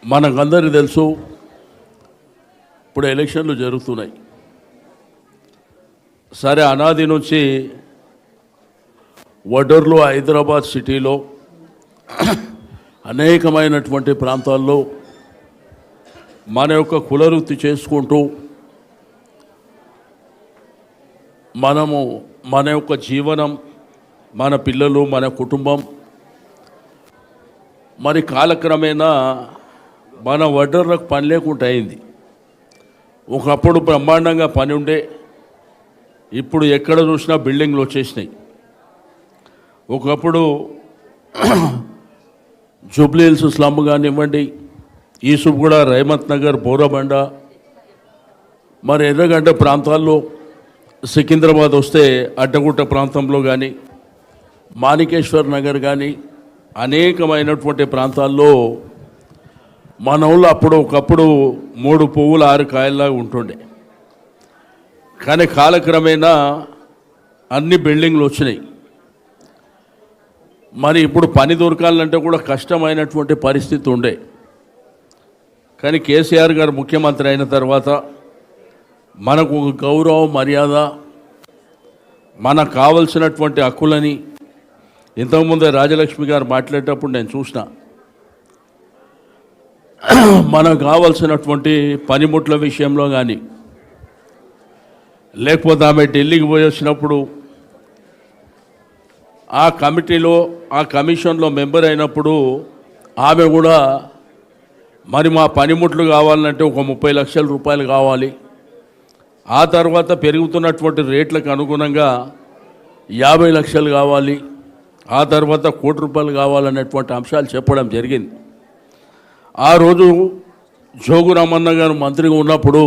మనకందరికీ తెలుసు, ఇప్పుడు ఎలక్షన్లు జరుగుతున్నాయి. సరే, అనాది నుంచి వడర్లు హైదరాబాద్ సిటీలో అనేకమైనటువంటి ప్రాంతాల్లో మన యొక్క కులవృత్తి చేసుకుంటూ మనము మన యొక్క జీవనం, మన పిల్లలు, మన కుటుంబం మరి కాలక్రమేణా మన వడ్డర్లకు పని లేకుండా అయింది. ఒకప్పుడు బ్రహ్మాండంగా పని ఉండే, ఇప్పుడు ఎక్కడ చూసినా బిల్డింగ్లు వచ్చేసినాయి. ఒకప్పుడు జూబ్లీ హిల్స్ స్లమ్ కానివ్వండి, ఈసుగూడ, రేవంత్ నగర్, బోరబండ, మరి ఎర్రగడ్డ ప్రాంతాల్లో, సికింద్రాబాద్ వస్తే అడ్డగుట్ట ప్రాంతంలో కానీ, మాణికేశ్వర్ నగర్ కానీ అనేకమైనటువంటి ప్రాంతాల్లో మన ఊళ్ళో ఒకప్పుడు 3 పువ్వులు 6 కాయల్లాగా ఉంటుండే. కానీ కాలక్రమేణా అన్ని బిల్డింగ్లు వచ్చినాయి. మరి ఇప్పుడు పని దొరకాలంటే కూడా కష్టమైనటువంటి పరిస్థితి ఉండే. కానీ కేసీఆర్ గారు ముఖ్యమంత్రి అయిన తర్వాత మనకు ఒక గౌరవం, మర్యాద, మనకు కావలసినటువంటి హక్కులని ఇంతకుముందే రాజలక్ష్మి గారు మాట్లాడేటప్పుడు నేను చూసిన. మనకు కావాల్సినటువంటి పనిముట్ల విషయంలో కానీ, లేకపోతే ఆమె ఢిల్లీకి పోయి వచ్చినప్పుడు ఆ కమిటీలో, ఆ కమిషన్లో మెంబర్ అయినప్పుడు ఆమె కూడా మరి మా పనిముట్లు కావాలంటే ఒక 30 లక్షల రూపాయలు కావాలి, ఆ తర్వాత పెరుగుతున్నటువంటి రేట్లకు అనుగుణంగా 50 లక్షలు కావాలి, ఆ తర్వాత 1 కోటి రూపాయలు కావాలనేటువంటి అంశాలు చెప్పడం జరిగింది. ఆ రోజు జోగు రామన్న గారు మంత్రిగా ఉన్నప్పుడు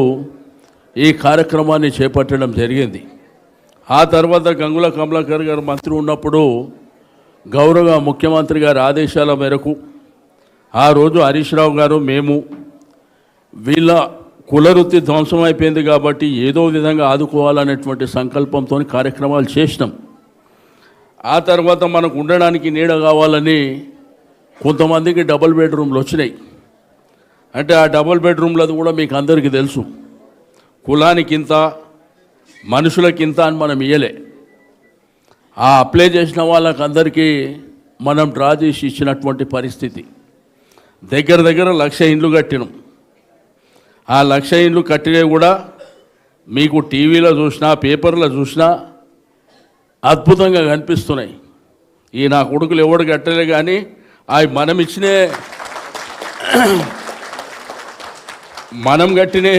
ఈ కార్యక్రమాన్ని చేపట్టడం జరిగింది. ఆ తర్వాత గంగుల కమలాకర్ గారు మంత్రి ఉన్నప్పుడు గౌరవ ముఖ్యమంత్రి గారి ఆదేశాల మేరకు ఆ రోజు హరీష్ రావు గారు, మేము వీళ్ళ కులవృత్తి ధ్వంసం అయిపోయింది కాబట్టి ఏదో విధంగా ఆదుకోవాలనేటువంటి సంకల్పంతో కార్యక్రమాలు చేసినాం. ఆ తర్వాత మనకు ఉండడానికి నీడ కావాలని కొంతమందికి డబుల్ బెడ్రూమ్లు వచ్చినాయి. అంటే ఆ డబుల్ బెడ్రూమ్లది కూడా మీకు అందరికీ తెలుసు, కులానికింత, మనుషులకింత అని మనం ఇయ్యలే. ఆ అప్లై చేసిన వాళ్ళకందరికీ మనం డ్రా చేసి ఇచ్చినటువంటి పరిస్థితి. దగ్గర 1,00,000 ఇండ్లు కట్టినాం. ఆ 1,00,000 ఇండ్లు కట్టినవి కూడా మీకు టీవీలో చూసినా, పేపర్లో చూసినా అద్భుతంగా కనిపిస్తున్నాయి. ఈ నా కొడుకులు ఎవడు కట్టలే కానీ అవి మనం కట్టినే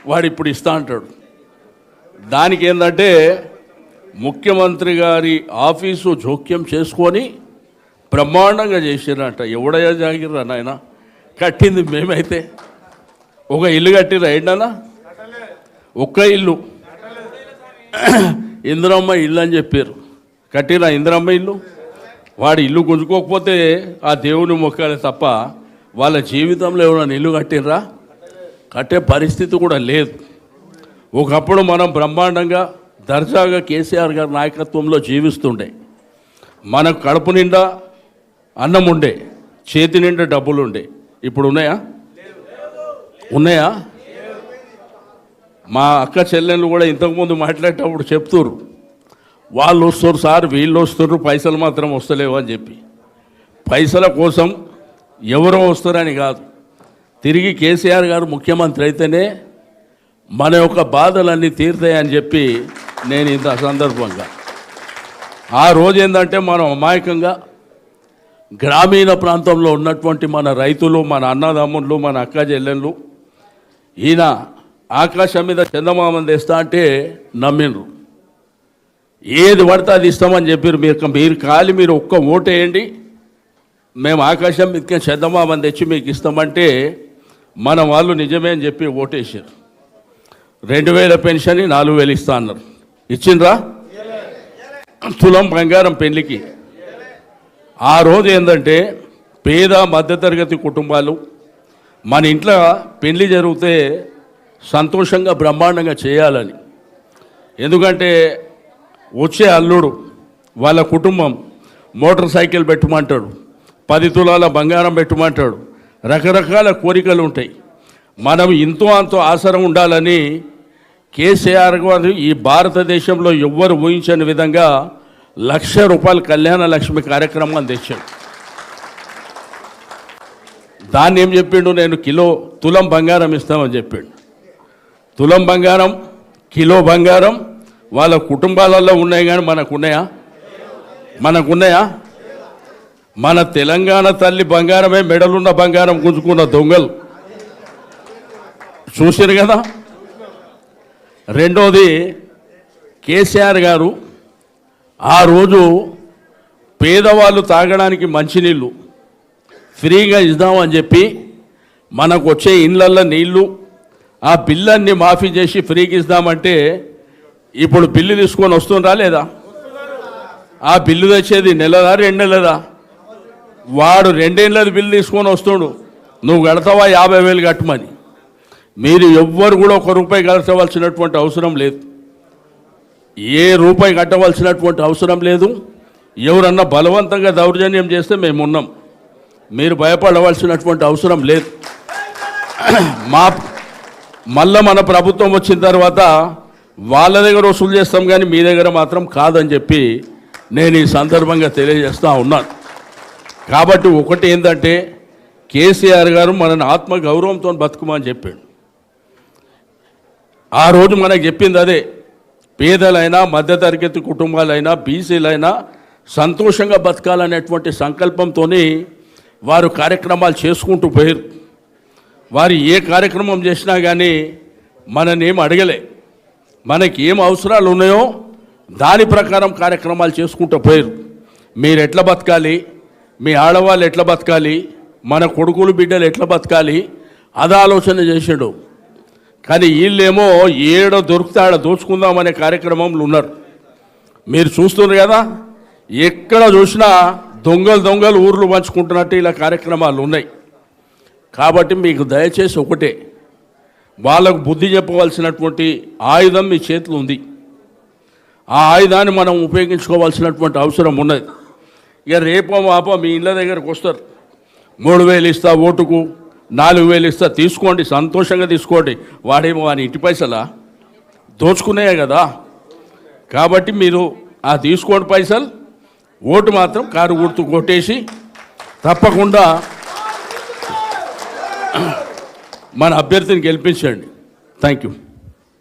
వాడు ఇప్పుడు ఇస్తా అంటాడు. దానికి ఏంటంటే ముఖ్యమంత్రి గారి ఆఫీసు జోక్యం చేసుకొని బ్రహ్మాండంగా చేసిరంట. ఎవడయ్యా జాగిర్రా నాయన, కట్టింది మేమైతే. ఒక ఇల్లు కట్టిరా ఏంటన్నా, ఒక్క ఇల్లు ఇందిరమ్మ ఇల్లు అని చెప్పారు. కట్టిరా ఇందిరమ్మ ఇల్లు? వాడు ఇల్లు గుంజుకోకపోతే ఆ దేవుని మొక్కాలి తప్ప వాళ్ళ జీవితంలో ఎవరైనా ఇల్లు కట్టిర్రా? కట్టే పరిస్థితి కూడా లేదు. ఒకప్పుడు మనం బ్రహ్మాండంగా దర్జాగా కేసీఆర్ గారి నాయకత్వంలో జీవిస్తుండే. మనకు కడుపు నిండా అన్నం ఉండే, చేతి నిండా డబ్బులు ఉండే. ఇప్పుడు ఉన్నాయా? ఉన్నాయా? మా అక్క చెల్లెళ్ళు కూడా ఇంతకుముందు మాట్లాడేటప్పుడు చెప్తున్నారు, వాళ్ళు వస్తారు సార్, వీళ్ళు వస్తారు, పైసలు మాత్రం వస్తలేవు అని చెప్పి. పైసల కోసం ఎవరో వస్తారని కాదు, తిరిగి కేసీఆర్ గారు ముఖ్యమంత్రి అయితేనే మన యొక్క బాధలన్నీ తీరుతాయని చెప్పి నేను ఇంత సందర్భంగా ఆ రోజు ఏంటంటే మనం అమాయకంగా గ్రామీణ ప్రాంతంలో ఉన్నటువంటి మన రైతులు, మన అన్నదమ్ముళ్ళు, మన అక్క చెల్లెళ్ళు ఈయన ఆకాశం మీద చందమామని తెస్తా అంటే నమ్మిండ్రు. ఏది పడితే అది ఇస్తామని చెప్పారు. మీరు కాలి మీరు ఒక్క ఓటేయండి, మేము ఆకాశం మీదకే చందమామని తెచ్చి మీకు ఇస్తామంటే మన వాళ్ళు నిజమే అని చెప్పి ఓటేసారు. 2,000 పెన్షన్ 4,000 ఇస్తా అన్నారు. ఇచ్చిండ్రా? తులం బంగారం పెళ్లికి. ఆ రోజు ఏంటంటే పేద మధ్యతరగతి కుటుంబాలు మన ఇంట్లో పెళ్లి జరిగితే సంతోషంగా బ్రహ్మాండంగా చేయాలని, ఎందుకంటే వచ్చే అల్లుడు వాళ్ళ కుటుంబం మోటార్ సైకిల్ పెట్టమంటాడు, 10 తులాల బంగారం పెట్టమంటాడు, రకరకాల కోరికలు ఉంటాయి. మనం ఇంతో అంతో ఆసరం ఉండాలని కేసీఆర్ గారు ఈ భారతదేశంలో ఎవ్వరు ఊహించని విధంగా ₹1,00,000 కళ్యాణ లక్ష్మి కార్యక్రమాన్ని తెచ్చాడు. దాన్ని ఏం చెప్పిండు, నేను తులం బంగారం ఇస్తామని చెప్పిండు. తులం బంగారం, కిలో బంగారం వాళ్ళ కుటుంబాలలో ఉన్నాయి, కానీ మనకున్నాయా? మన తెలంగాణ తల్లి బంగారమే మెడలున్న బంగారం గుంజుకున్న దొంగలు చూశారు కదా. రెండోది, కేసీఆర్ గారు ఆ రోజు పేదవాళ్ళు తాగడానికి మంచినీళ్ళు ఫ్రీగా ఇద్దామని చెప్పి మనకు వచ్చే ఇళ్ళల్లో నీళ్ళు ఆ బిల్లన్నీ మాఫీ చేసి ఫ్రీగా ఇద్దామంటే ఇప్పుడు బిల్లు తీసుకొని వస్తుందా లేదా? ఆ బిల్లు తెచ్చేది నెలదా 2 నెలదా? వాడు 2 ఏళ్ళది బిల్లు తీసుకొని వస్తుడు, నువ్వు కడతావా 50,000 కట్టమని. మీరు ఎవ్వరు కూడా ₹1 కట్టవలసినటువంటి అవసరం లేదు, ఏ రూపాయి కట్టవలసినటువంటి అవసరం లేదు. ఎవరన్నా బలవంతంగా దౌర్జన్యం చేస్తే మేమున్నాం, మీరు భయపడవలసినటువంటి అవసరం లేదు. మళ్ళా మన ప్రభుత్వం వచ్చిన తర్వాత వాళ్ళ దగ్గర వసూలు చేస్తాం, కానీ మీ దగ్గర మాత్రం కాదని చెప్పి నేను ఈ సందర్భంగా తెలియజేస్తూ ఉన్నాను. కాబట్టి ఒకటి ఏంటంటే, కేసీఆర్ గారు మనని ఆత్మగౌరవంతో బతుకుమని చెప్పాడు. ఆ రోజు మనకు చెప్పింది అదే, పేదలైనా మధ్యతరగతి కుటుంబాలైనా బీసీలైనా సంతోషంగా బతకాలనేటువంటి సంకల్పంతో వారు కార్యక్రమాలు చేసుకుంటూ పోయారు. వారు ఏ కార్యక్రమం చేసినా కానీ మనని ఏం అడగలే, మనకి ఏం అవసరాలు ఉన్నాయో దాని ప్రకారం కార్యక్రమాలు చేసుకుంటూ పోయారు. మీరు ఎట్లా బతకాలి, మీ ఆడవాళ్ళు ఎట్లా బతకాలి, మన కొడుకులు బిడ్డలు ఎట్లా బతకాలి, అది ఆలోచన చేసాడు. కానీ వీళ్ళేమో ఏడో దొరికితే ఆడ దోచుకుందామనే కార్యక్రమంలో ఉన్నారు. మీరు చూస్తున్నారు కదా, ఎక్కడ చూసినా దొంగలు ఊర్లు పంచుకుంటున్నట్టు ఇలా కార్యక్రమాలు ఉన్నాయి. కాబట్టి మీకు దయచేసి ఒకటే, వాళ్ళకు బుద్ధి చెప్పవలసినటువంటి ఆయుధం మీ చేతిలో ఉంది. ఆ ఆయుధాన్ని మనం ఉపయోగించుకోవాల్సినటువంటి అవసరం ఉన్నది. ఇక రేపో మాపో మీ ఇళ్ళ దగ్గరకు వస్తారు, 3,000 ఇస్తా ఓటుకు, 4,000 ఇస్తా, తీసుకోండి, సంతోషంగా తీసుకోండి. వాడేమో వాని ఇంటి పైసలా దోచుకున్నాయే కదా. కాబట్టి మీరు ఆ తీసుకోండి పైసలు, ఓటు మాత్రం కారు గుర్తు కొట్టేసి తప్పకుండా మన అభ్యర్థిని గెలిపించండి. Thank you.